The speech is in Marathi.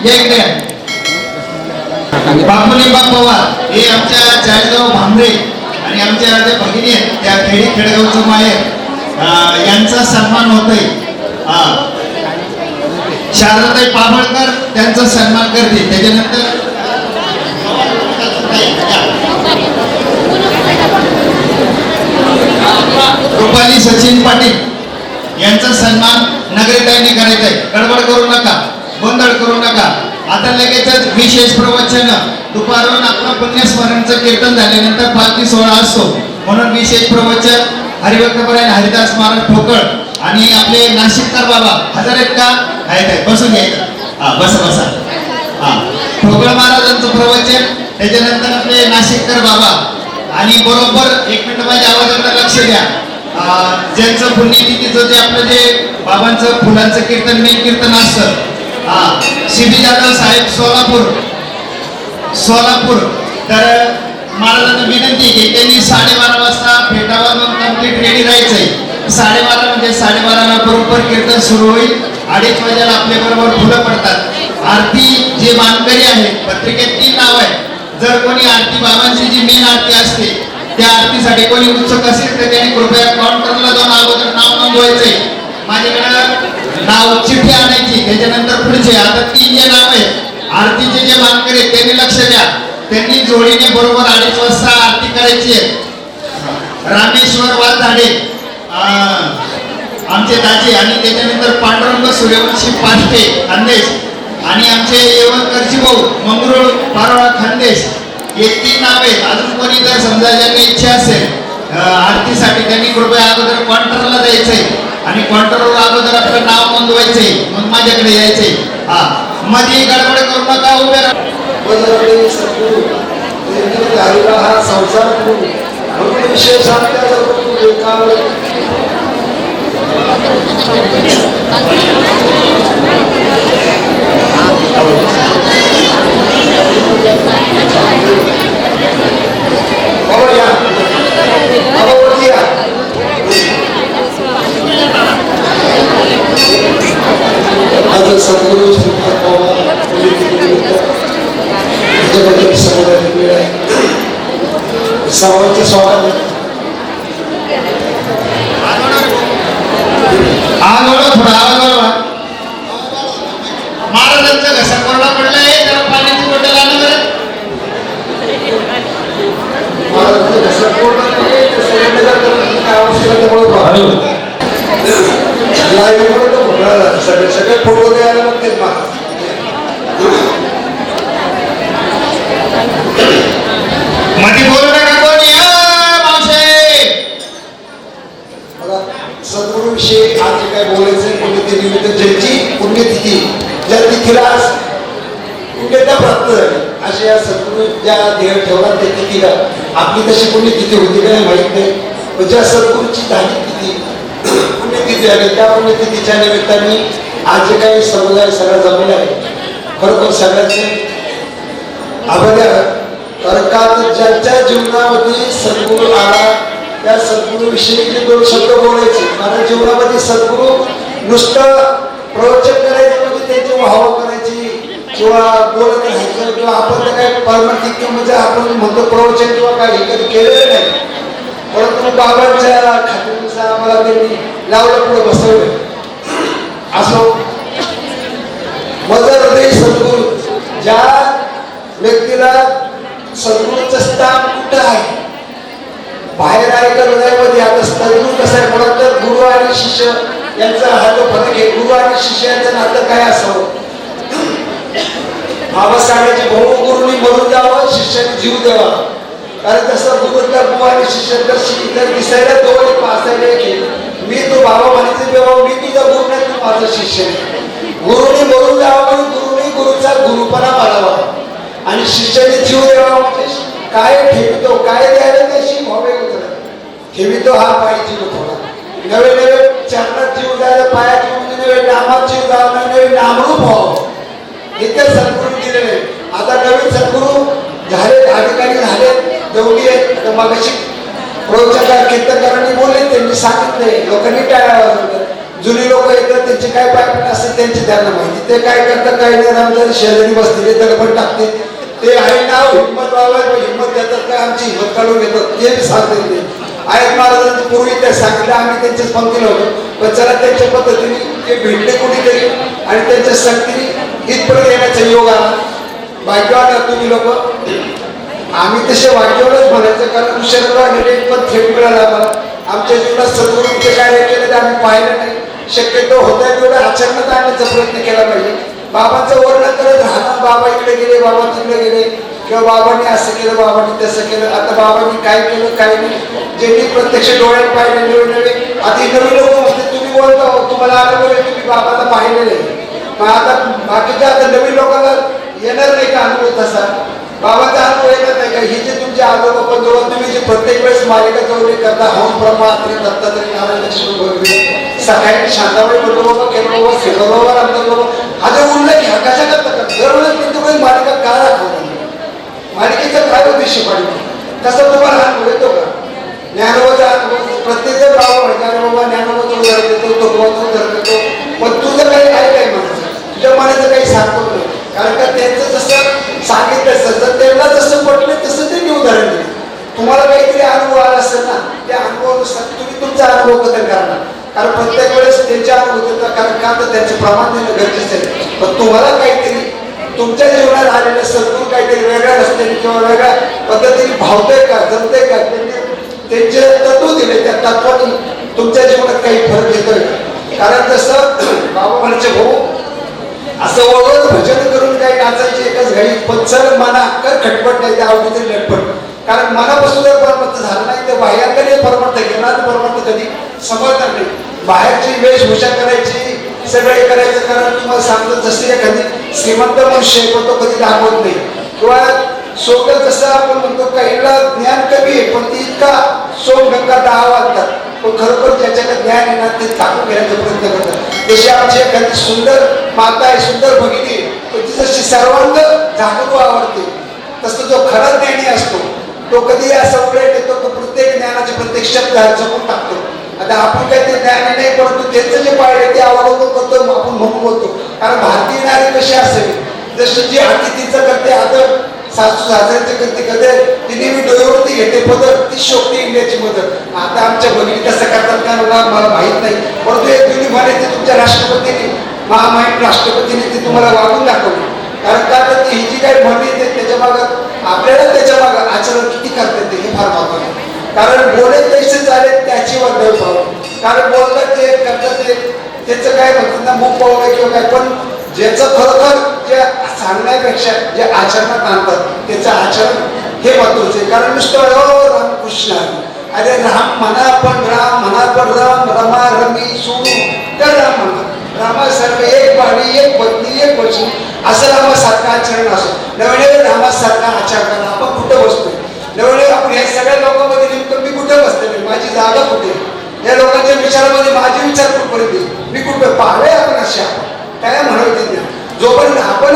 या इकडे बापूलिंबा पवार हे आमच्या चाळीसगाव भांबरे आणि आमच्या ज्या भगिनी आहेत त्या खेडी खेडगावचं माहेर यांचा सन्मान होतोय. शारदाताई पाबळकर त्यांचा सन्मान करते. त्याच्यानंतर रुपाली सचिन पाटील यांचा सन्मान नगरताईंनी करायचा आहे. गडबड करू नका, गोंधळ करू नका. आता लगेचच विशेष प्रवचन दुपारून आपलं पुण्यस्मरणचं कीर्तन झाल्यानंतर पालखी सोहळा असतो, म्हणून विशेष प्रवचन हरिभक्तपरायण हरिदास महाराज ठोकळ आणि आपले नाशिककर बाबा हजर आहेत का? आहेत. बसून घ्यायचं. बसा बसा. ठोकळ महाराजांचं प्रवचन, त्याच्यानंतर आपले नाशिककर बाबा आणि बरोबर एक मिनिट माझ्या आवाजाकडे लक्ष द्या. ज्यांचं पुण्यतिथीचं जे आपलं जे बाबांचं फुलांचं कीर्तन मेन कीर्तन असतं शिबी जाधव साहेब सोलापूर तर महाराजांना विनंती की त्यांनी 12:30 वाजता फेटावरून कंप्लीट रेडी राहायचंय. 12:30 म्हणजे 12:30 बरोबर कीर्तन सुरू होईल. 2:30 वाजेला आपल्या बरोबर फुलं पडतात. आरती जे मानकरी आहेत पत्रिकेत 3 नाव आहे. जर कोणी आरती बाबांची जी मेन आरती असते त्या आरतीसाठी कोणी उत्सुक असेल तर त्यांनी कृपया काउंटरला जाऊन अगोदर नाव नोंदवायचंय. माझ्याकडे नाव चिठ्ठी आणायची, त्याच्यानंतर पुढचे. आता 3 जे नाव आहेत आरतीचे जे मानकरी आहेत त्यांनी लक्ष द्या. त्यांनी जोडीने बरोबर 2:30 वाजता आरती करायची आहे. रामेश्वर वाघाडे आमचे दाजी आणि त्याच्यानंतर पांडुरंग सूर्यवंशी पाष्टे खानदेश आणि आमचे येवणकरजी भाऊ मंगरुळ पारोळा खानदेश हे 3 नाव आहेत. अजून कोणी जर समजा ज्यांनी इच्छा असेल आरतीसाठी त्यांनी कृपया अगोदर काउंटरला जायचंय आणि काउंटरवर अगोदर आपलं नाव नोंदवायचंय, मग माझ्याकडे यायचंय. मध्ये गडबड करू नका, उभे राहा. हा संसार विशेष सद्गुरू सर्वांचे स्वागत. महाराजांचा घसा कोरडा पडलाय, त्याला पाण्याची बॉटल आणा बरं. महाराजांचा घसा कोरडा नाही, सगळे फोटो द्यायला मग ते मध्ये बोलू नका कोणी. सद्गुरू विषयी आज जे काय बोलायचं पुण्यतिथीनिमित्त ज्यांची पुण्यतिथी ज्या तिथीला पुण्यता प्राप्त झाली अशा या सद्गुरू ज्या देह ठेवला त्या तिथीला आपली तशी पुण्यतिथी होती काय माहित नाही, पण ज्या सद्गुरूची झाली तिथी पुण्यतिथी आली त्या पुण्यतिथीच्या निमित्ताने आज जे काही समुदाय सगळा जमलेला आहे खरोखर सगळ्यांचे आभार. कारण का ज्यांच्या जीवनामध्ये सद्गुरू आला त्या सद्गुरू विषयी 2 शब्द बोलायचे. कारण जीवनामध्ये सद्गुरू नुसतं प्रवचन करायचं म्हणजे त्यांची वाहवा करायची किंवा बोलत राहायचं किंवा आपण तर काय परमार्थिक म्हणजे आपण म्हणतो प्रवचन किंवा काय हे कधी केलेलं नाही, परंतु बाबांच्या खात्रीनुसार आम्हाला त्यांनी लावलं पुढे बसवलं. असो मदर हृदय सद्गुरू ज्या व्यक्तीला सद्गुरूचं स्थान कुठं आहे बाहेर आहे तर हृदयामध्ये. आता सद्गुरू कसं आहे म्हणत तर गुरु आणि शिष्य यांचा हा जो फरक आहे. गुरु आणि शिष्य यांचं नातं काय असावं. बाबा सांगायचे भाऊ गुरुनी मरून जावं शिष्याने जीव द्यावा. कारण तसं गुरुला गुरु आणि शिष्य तर दिसायला 2 पासायला एक. मी तो बाबा म्हणायचे तेव्हा मी तुझा गुरु नाही तू माझा शिष्य. गुरुनी मरून जावं म्हणून गुरुनी गुरुचा गुरुपणा मानावा आणि शिष्याने जीव द्यावा म्हणजे काय ठेवितो काय द्यायला त्याशी भावे उतरत ठेवितो हा पाय जीव थोडा. नवे नवे चरणात जीव द्यायला पाया जीव नवे नामात जीव द्यावा नवे नामरूप व्हावं हे तर सद्गुरू दिलेले. आता नवीन सद्गुरू झाले अधिकारी झाले देवडी आहेत. मगाशी प्रवचनकार कीर्तनकारांनी बोलले त्यांनी सांगितले लोकांनी टाळ्या वाजवतात. जुनी लोक येतात त्यांचे काय पायपट असतात त्यांचे ते त्यांना माहिती. ते काय करतात काय नाही, रामदारी शेजारी बसलेले दडपण टाकते. ते आहे नाव हिंमत बाबा, हिंमत देतात काय आमची हिंमत काढून घेतात ते बी सांगते ते. आहेत महाराजांचं पूर्वी ते सांगितलं, आम्ही त्यांच्याच पंक्तीला होतो. पण चला त्यांच्या पद्धतीने ते भेटले कोणीतरी आणि त्यांच्या शक्तीने इथपर्यंत येण्याचा योग आला. भाग्यवान तुम्ही लोक. आम्ही तसे वाक्यावरच म्हणायचं, कारण दुसऱ्या पण थेट मिळाला आम्हाला. आमच्या जीवनात सद्गुरूंचे कार्य केले ते आम्ही पाहिलं नाही. शक्यतो होता तेवढ्या आचरणात आणण्याचा प्रयत्न केला पाहिजे. बाबांचं वर्णन करत राहणं, बाबा इकडे गेले, बाबा तिकडे गेले, किंवा बाबांनी असं केलं, बाबांनी तसं केलं. आता बाबांनी काय केलं काय नाही, ज्यांनी प्रत्यक्ष डोळ्यात पाहिले नवे आधी नवीन लोक म्हणते तुम्ही बोलता तुम्हाला अनुभव आहे, तुम्ही बाबाला पाहिलेलं आहे. मग आता बाकीच्या आता नवीन लोकांना येणार नाही का अनुभव तसा? बाबाचा अनुभव येणार नाही का? हे जे तुमचे आजोबा पंजोबा तुम्ही जे प्रत्येक वेळेस मालिका जवळ करता, होम ब्रह्मा दत्तात्रय नारायण लक्ष्मण वगैरे सकाळी शांताबाई बरोबर केलं बाबा शेखरबाबा रामदास बाबा हा जो उल्लेख ह्या कशा करता का दरवेळेस मी तुम्ही मालिका का दाखवतो? मालिकेचा काय उद्देश पाहिजे तसं तुम्हाला अनुभव येतो का? ज्ञानोबाचा अनुभव प्रत्येक जण बाबा म्हणतात अरे बाबा ज्ञानोबाचं उदाहरण देतो, तुकोबाचं उदाहरण देतो, पण तुझं काही आहे काय म्हणायचं? तुझ्या मनाचं काही सांगतो नाही. कारण का त्यांचं जसं सांगितलं जसं त्यांना जसं पटलं तसं त्यांनी उदाहरण दिलं. तुम्हाला काहीतरी अनुभव आला असेल ना, त्या अनुभवानुसार तुम्ही तुमचा अनुभव बदल करणार. कारण प्रत्येक वेळेस त्यांच्या अनुभव देतात, कारण का तर त्यांचं प्रमाण देणं गरजेचं आहे. पण तुम्हाला काहीतरी तुमच्या जीवनात आलेलं सद्गुण काहीतरी वेगळ्या रस्त्याने किंवा वेगळ्या पद्धतीने भावतंय का, जमतंय का, त्यांचे तत्व दिले, त्या तत्वाने तुमच्या जीवनात काही फरक येतोय. कारण जसं बाबा म्हणायचे भाऊ असं ओळख भजन करून काही नाचायचे एकच घडी, पण चल मना कर खटपट नाही त्या आवडीचे लटपट. कारण मनापासून जर परमर्थ झालं नाही तर बाह्याकडे परमर्थ घेणार, परमर्थ कधी समजणार नाही. बाहेरची वेशभूषा करायची, सगळे करायचं. कारण तुम्हाला सांगतो जसे एखादी श्रीमंत मनुष्य पण तो कधी दाखवत नाही, किंवा सोबत जसं आपण म्हणतो काहीला ज्ञान कमी आहे पण ती इतका सोमगंगा दहा वाजतात, पण खरोखर ज्याच्याकडे ज्ञान आहे ना ते दाखवून घेण्याचा प्रयत्न करतात. जशी आमची एखादी सुंदर माता आहे, सुंदर भगिनी आहे, पण ती जशी सर्वांग झाकू आवडते, तसं जो खरा ज्ञानी असतो तो कधी असं वेळ येतो तो प्रत्येक ज्ञानाचे प्रत्येक शब्द जपून टाकतो. आता आपण काही ते ज्ञान नाही, परंतु त्यांचं जे पाहिजे ते अवलंबून करतो, आपण म्हणून बोलतो. कारण भारतीय नारी कशी असेल जशी जी अतिथीचं करते आदर, सासू सासऱ्याचे करते कदर, ती नेहमी डोळ्यावरती घेते पदर, ती शोधते इंडियाची मदत. आता आमच्या भगिनी कसं करतात का मला माहित नाही, परंतु एक जुनी म्हणायची तुमच्या राष्ट्रपतीने महामहिम राष्ट्रपतीने ती तुम्हाला वागून दाखवली. कारण का तर ही जी काही म्हणी येते त्याच्या मागं आपल्याला त्याच्या मागं आचरण किती करता येते हे फार महत्वाचं आहे. कारण बोले तैसे चाले त्याची वर्धव पाहू. कारण बोलतात ते करतात ते त्याचं काय म्हणतात ना मुख पाहू किंवा काय, पण ज्याचं खरोखर जे सांगण्यापेक्षा जे आचरणात आणतात त्याचं आचरण हे महत्वाचं आहे. कारण नुसतं रामकृष्ण अरे राम म्हणा पण राम म्हणा पण राम रमा रमी सोडू तर राम म्हणा. रामासारखं एक बाणी एक पत्नी एक पक्षी असं रामासारखं आचरण असो. नवळे रामासारखा आचार करा. आपण कुठं बसतोय नवळे, आपण हे सगळ्या लोकांमध्ये नेमकं मी कुठे बसतोय, माझी जागा कुठे, या लोकांच्या विचारामध्ये माझे विचार कुठपर्यंत, मी कुठे पाहावे आपण अशा काय म्हणावे जोपर्यंत आपण